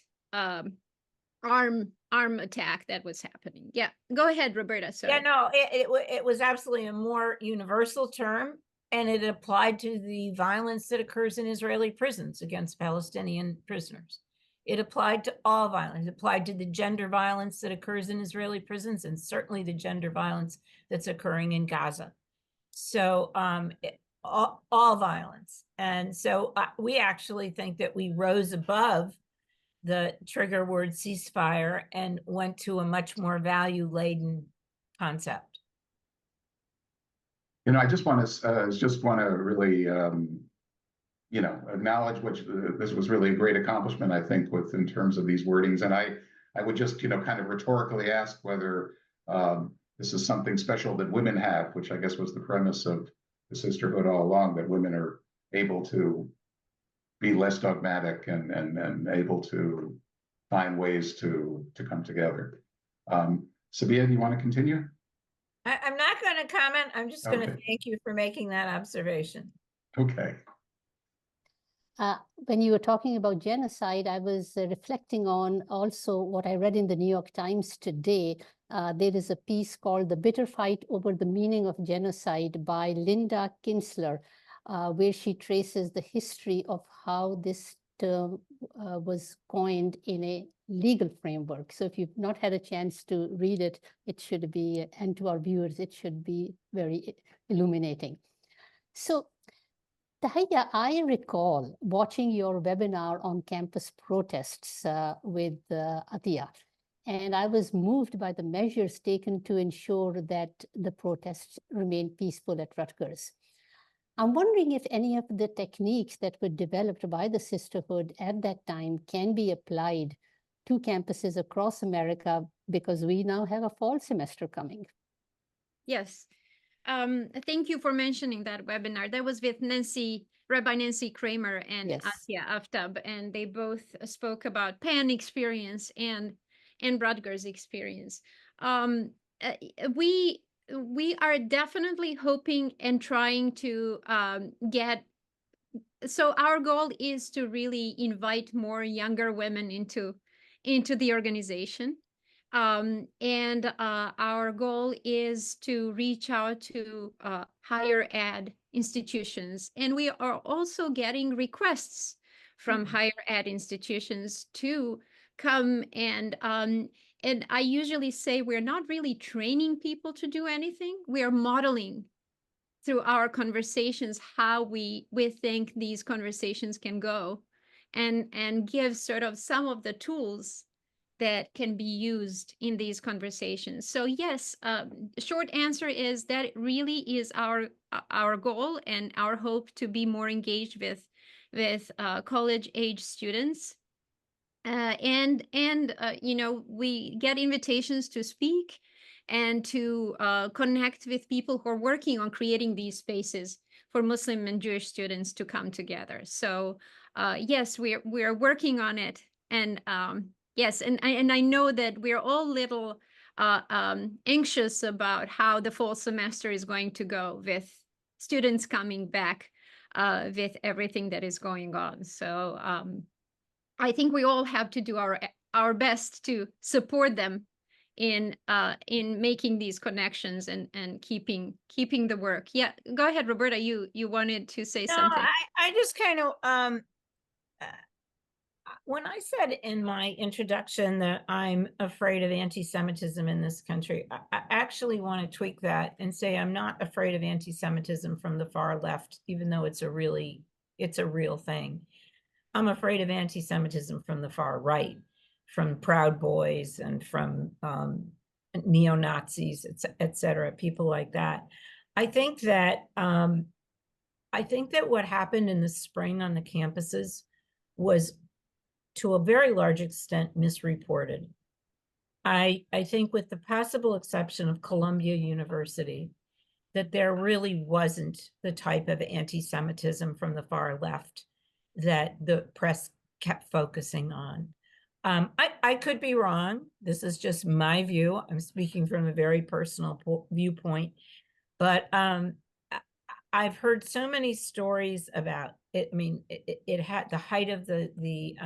arm attack that was happening. Yeah, go ahead, Roberta. Sorry. Yeah, no, it was absolutely a more universal term. and it applied to the violence that occurs in Israeli prisons against Palestinian prisoners. It applied to all violence. It applied to the gender violence that occurs in Israeli prisons, and certainly the gender violence that's occurring in Gaza. So all violence. And so we actually think that we rose above the trigger word ceasefire and went to a much more value-laden concept. You know, I just want to really, you know, acknowledge which this was really a great accomplishment, I think, with in terms of these wordings. And I would just, you know, kind of rhetorically ask whether this is something special that women have, which I guess was the premise of the Sisterhood all along, that women are able to be less dogmatic and able to find ways to come together. Sabia, do you want to continue? I'm not going to comment. I'm just going to thank you for making that observation. Okay. When you were talking about genocide, I was reflecting on also what I read in the New York Times today. There is a piece called "The Bitter Fight Over the Meaning of Genocide" by Linda Kinsler, where she traces the history of how this term was coined in a legal framework. So if you've not had a chance to read it, it should be, and to our viewers, it should be very illuminating. So Tahija, I recall watching your webinar on campus protests with Atiya, and I was moved by the measures taken to ensure that the protests remain peaceful at Rutgers. I'm wondering if any of the techniques that were developed by the Sisterhood at that time can be applied to campuses across America, because we now have a fall semester coming. Yes. Thank you for mentioning that webinar. That was with Rabbi Nancy Kramer and Atiya Aftab, and they both spoke about Penn experience and Rutgers experience. We are definitely hoping and trying to so our goal is to really invite more younger women into the organization. And our goal is to reach out to higher ed institutions. And we are also getting requests from higher ed institutions to come and I usually say we're not really training people to do anything. We are modeling through our conversations how we think these conversations can go, and give sort of some of the tools that can be used in these conversations. So yes, short answer is that it really is our goal and our hope to be more engaged with college age students. And you know, we get invitations to speak and to connect with people who are working on creating these spaces for Muslim and Jewish students to come together. So yes, we are working on it. And yes, and I know that we're all a little anxious about how the fall semester is going to go with students coming back with everything that is going on. So I think we all have to do our best to support them in making these connections and keeping the work. Yeah, go ahead, Roberta. You wanted to say something. I just kind of when I said in my introduction that I'm afraid of anti-Semitism in this country, I actually want to tweak that and say I'm not afraid of anti-Semitism from the far left, even though it's a real thing. I'm afraid of anti-Semitism from the far right, from Proud Boys and from neo-Nazis, et cetera, people like that. I think that what happened in the spring on the campuses was, to a very large extent, misreported. I think, with the possible exception of Columbia University, that there really wasn't the type of anti-Semitism from the far left that the press kept focusing on. I could be wrong. This is just my view. I'm speaking from a very personal viewpoint, but I've heard so many stories about it. I mean, it had the height of the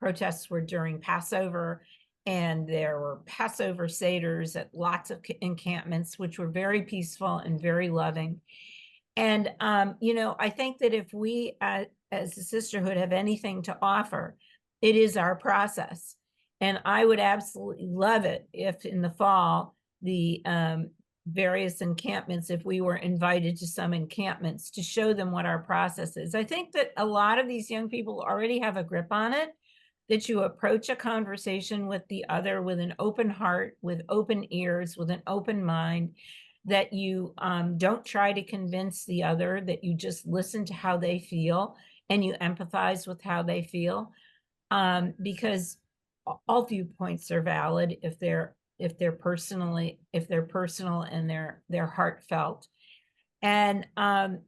protests were during Passover, and there were Passover seders at lots of encampments, which were very peaceful and very loving. And, I think that if we, as a sisterhood, have anything to offer, it is our process. And I would absolutely love it if in the fall, the various encampments, if we were invited to some encampments to show them what our process is. I think that a lot of these young people already have a grip on it, that you approach a conversation with the other with an open heart, with open ears, with an open mind, that you don't try to convince the other, that you just listen to how they feel and you empathize with how they feel, because all viewpoints are valid if they're personal and they're heartfelt. And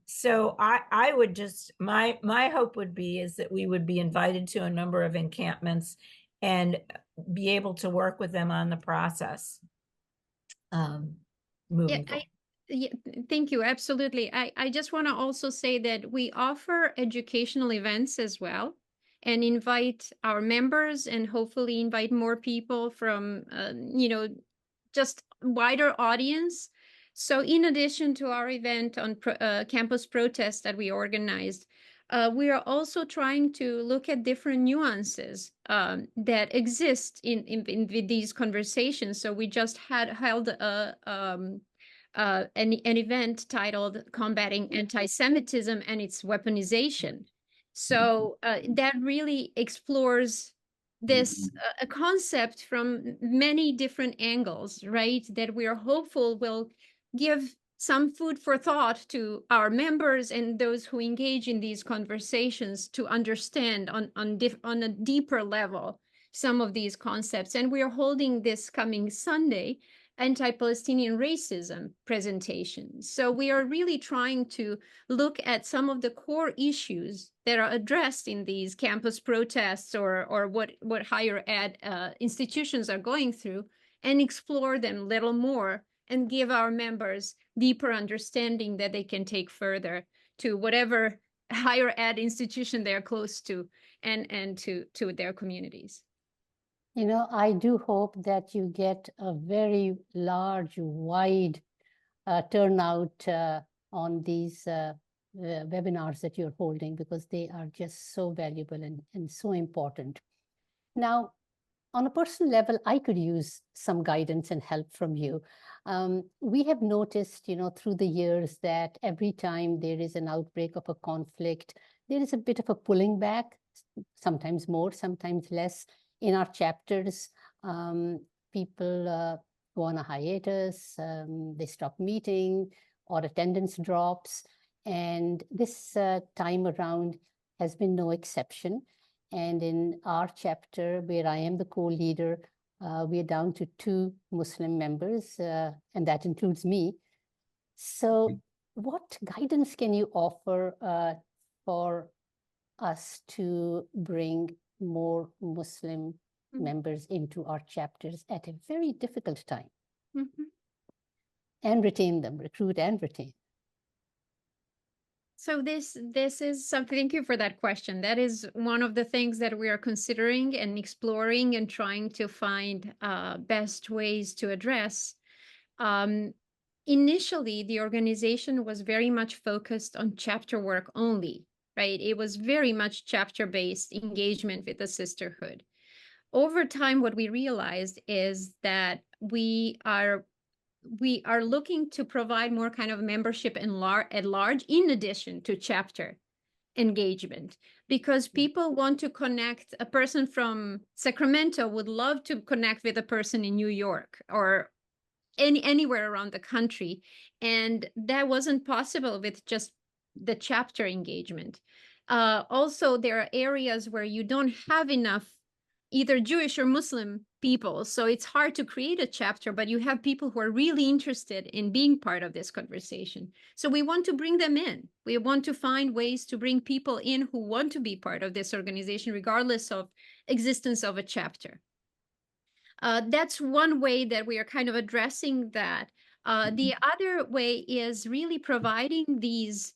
so I would just, my hope would be is that we would be invited to a number of encampments and be able to work with them on the process. Moving forward. Yeah, thank you. Absolutely. I just want to also say that we offer educational events as well, and invite our members and hopefully invite more people from, just wider audience. So in addition to our event on campus protest that we organized, we are also trying to look at different nuances that exist in these conversations. So we just held an event titled Combating Anti-Semitism and Its Weaponization. So that really explores this a concept from many different angles, right? That we are hopeful will give some food for thought to our members and those who engage in these conversations to understand on a deeper level some of these concepts. And we are holding this coming Sunday anti-Palestinian racism presentation. So we are really trying to look at some of the core issues that are addressed in these campus protests or what higher ed institutions are going through, and explore them a little more and give our members deeper understanding that they can take further to whatever higher ed institution they're close to and to their communities. I do hope that you get a very large, wide turnout on these webinars that you're holding, because they are just so valuable and so important. Now, on a personal level, I could use some guidance and help from you. We have noticed, through the years that every time there is an outbreak of a conflict, there is a bit of a pulling back, sometimes more, sometimes less. In our chapters, people go on a hiatus, they stop meeting, or attendance drops. And this time around has been no exception. And in our chapter, where I am the co-leader, we are down to 2 Muslim members, and that includes me. So what guidance can you offer for us to bring more Muslim members into our chapters at a very difficult time? And retain them, recruit and retain? So this is something, thank you for that question. That is one of the things that we are considering and exploring and trying to find best ways to address. Initially, the organization was very much focused on chapter work only, right? It was very much chapter-based engagement with the sisterhood. Over time, what we realized is that we are looking to provide more kind of membership at large, in addition to chapter engagement, because people want to connect. A person from Sacramento would love to connect with a person in New York or anywhere around the country, and that wasn't possible with just the chapter engagement. Also, there are areas where you don't have enough either Jewish or Muslim people, so it's hard to create a chapter, but you have people who are really interested in being part of this conversation. So we want to bring them in. We want to find ways to bring people in who want to be part of this organization, regardless of existence of a chapter. That's one way that we are kind of addressing that. The other way is really providing these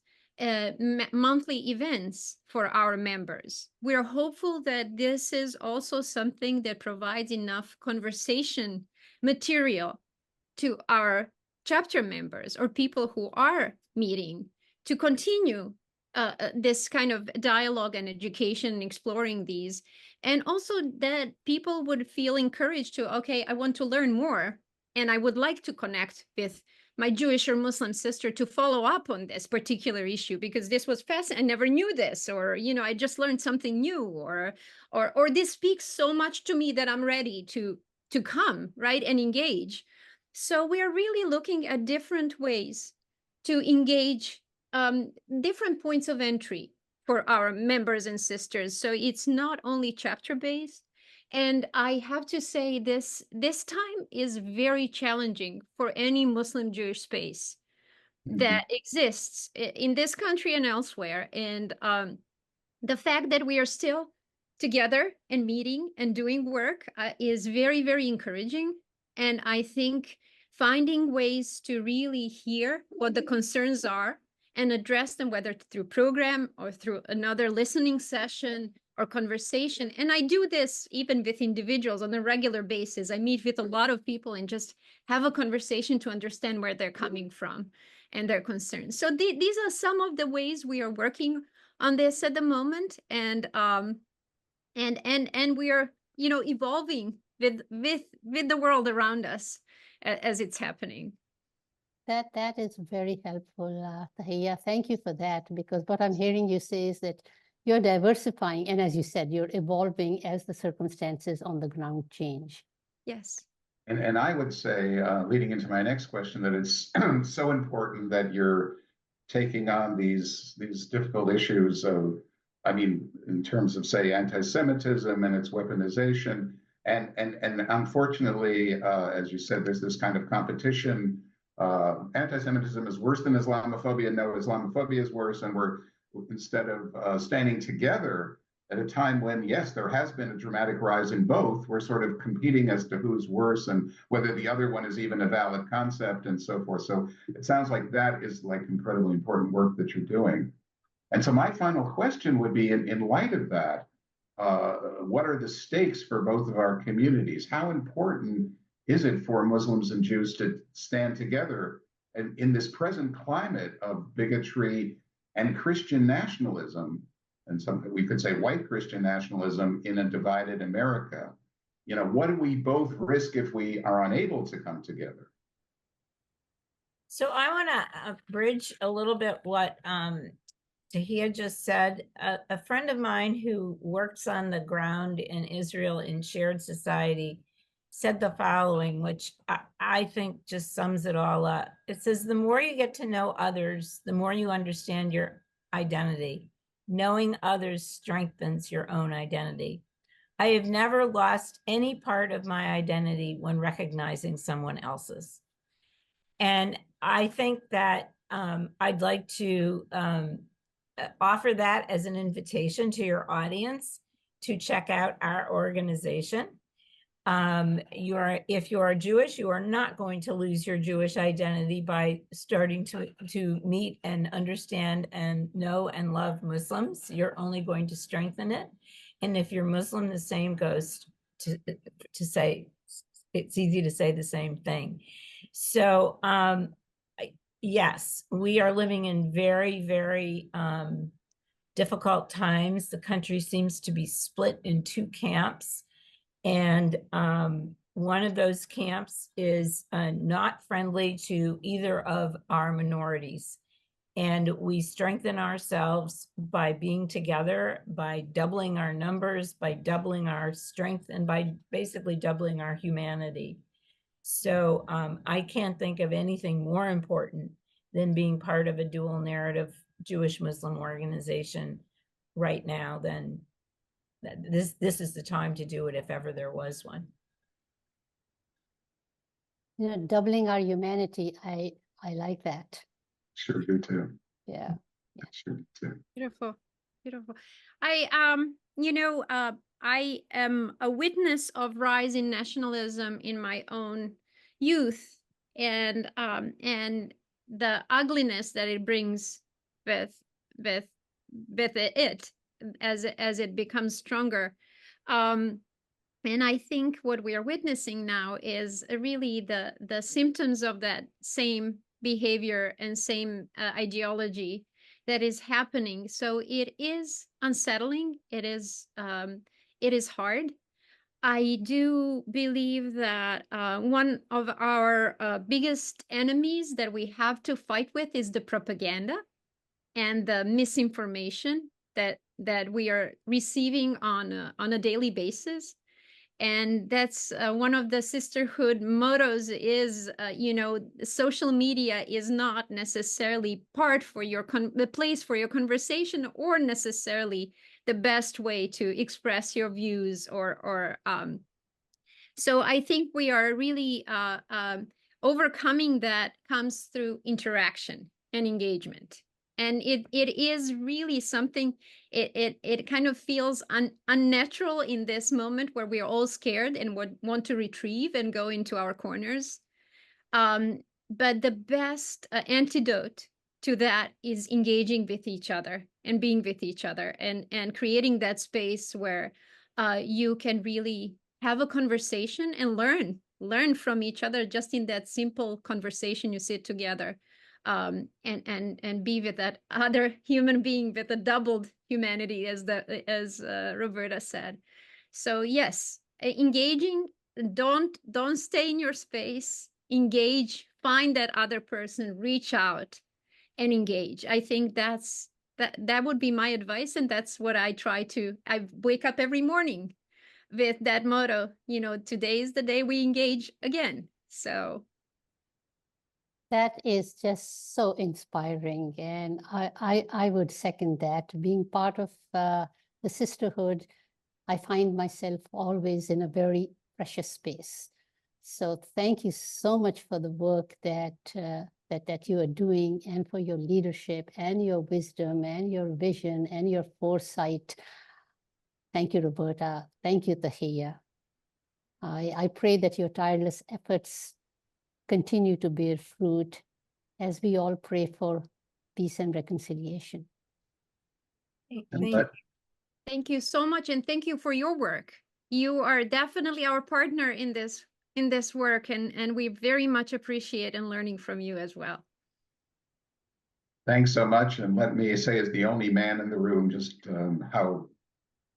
monthly events for our members. We're hopeful that this is also something that provides enough conversation material to our chapter members or people who are meeting to continue this kind of dialogue and education, exploring these, and also that people would feel encouraged to, okay, I want to learn more, and I would like to connect with my Jewish or Muslim sister to follow up on this particular issue, because this was fascinating. I never knew this, or, you know, I just learned something new, or this speaks so much to me that I'm ready to come, right, and engage. So we are really looking at different ways to engage, different points of entry for our members and sisters. So it's not only chapter based. And I have to say this time is very challenging for any Muslim Jewish space that exists in this country and elsewhere. And the fact that we are still together and meeting and doing work is very, very encouraging. And I think finding ways to really hear what the concerns are and address them, whether through program or through another listening session or conversation. And I do this even with individuals on a regular basis. I meet with a lot of people and just have a conversation to understand where they're coming from and their concerns. So these are some of the ways we are working on this at the moment, and we are, you know, evolving with the world around us as it's happening. That is very helpful, Tahija. Thank you for that, because what I'm hearing you say is that you're diversifying, and as you said, you're evolving as the circumstances on the ground change. Yes. And I would say, leading into my next question, that it's so important that you're taking on these difficult issues of, I mean, in terms of, say, anti-Semitism and its weaponization. And unfortunately, as you said, there's this kind of competition. Anti-Semitism is worse than Islamophobia. No, Islamophobia is worse. And we're, instead of standing together at a time when, yes, there has been a dramatic rise in both, we're sort of competing as to who's worse and whether the other one is even a valid concept and so forth. So it sounds like that is like incredibly important work that you're doing. And so my final question would be, in light of that, what are the stakes for both of our communities? How important is it for Muslims and Jews to stand together in this present climate of bigotry and Christian nationalism, and something we could say white Christian nationalism in a divided America? You know, what do we both risk if we are unable to come together? So I want to bridge a little bit what Tahija just said. A friend of mine who works on the ground in Israel in Shared Society said the following, which I think just sums it all up. It says, the more you get to know others, the more you understand your identity. Knowing others strengthens your own identity. I have never lost any part of my identity when recognizing someone else's. And I think that I'd like to offer that as an invitation to your audience to check out our organization. If you are Jewish, you are not going to lose your Jewish identity by starting to meet and understand and know and love Muslims. You're only going to strengthen it. And if you're Muslim, the same goes to say, it's easy to say the same thing. So yes, we are living in very, very difficult times. The country seems to be split in two camps. And one of those camps is not friendly to either of our minorities. And we strengthen ourselves by being together, by doubling our numbers, by doubling our strength, and by basically doubling our humanity. So I can't think of anything more important than being part of a dual narrative Jewish-Muslim organization right now than this is the time to do it if ever there was one. You know, doubling our humanity, I like that. Sure do too. Yeah. Sure do too. Beautiful, beautiful. I am a witness of rising nationalism in my own youth, and the ugliness that it brings with it as it becomes stronger. And I think what we are witnessing now is really the symptoms of that same behavior and same ideology that is happening. So it is unsettling. It is hard. I do believe that one of our biggest enemies that we have to fight with is the propaganda and the misinformation that we are receiving on a daily basis. And that's one of the sisterhood mottos is, social media is not necessarily part for your the place for your conversation, or necessarily the best way to express your views, or so I think we are really overcoming that comes through interaction and engagement. And it is really something, it kind of feels unnatural in this moment where we are all scared and want to retrieve and go into our corners. But the best antidote to that is engaging with each other and being with each other, and creating that space where you can really have a conversation and learn from each other, just in that simple conversation. You sit together and be with that other human being with a doubled humanity, as Roberta said. So yes, engaging, don't stay in your space, engage, find that other person, reach out and engage. I think that would be my advice, and that's what I wake up every morning with that motto, today is the day we engage again. So that is just so inspiring, and I would second that. Being part of the sisterhood, I find myself always in a very precious space. So thank you so much for the work that you are doing, and for your leadership and your wisdom and your vision and your foresight. Thank you, Roberta. Thank you, Tahija. I pray that your tireless efforts continue to bear fruit, as we all pray for peace and reconciliation. Thank you so much, and thank you for your work. You are definitely our partner in this work, and we very much appreciate and learning from you as well. Thanks so much, and let me say, as the only man in the room, just how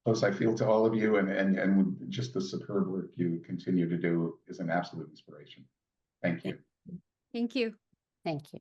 close I feel to all of you, and just the superb work you continue to do is an absolute inspiration. Thank you. Thank you. Thank you.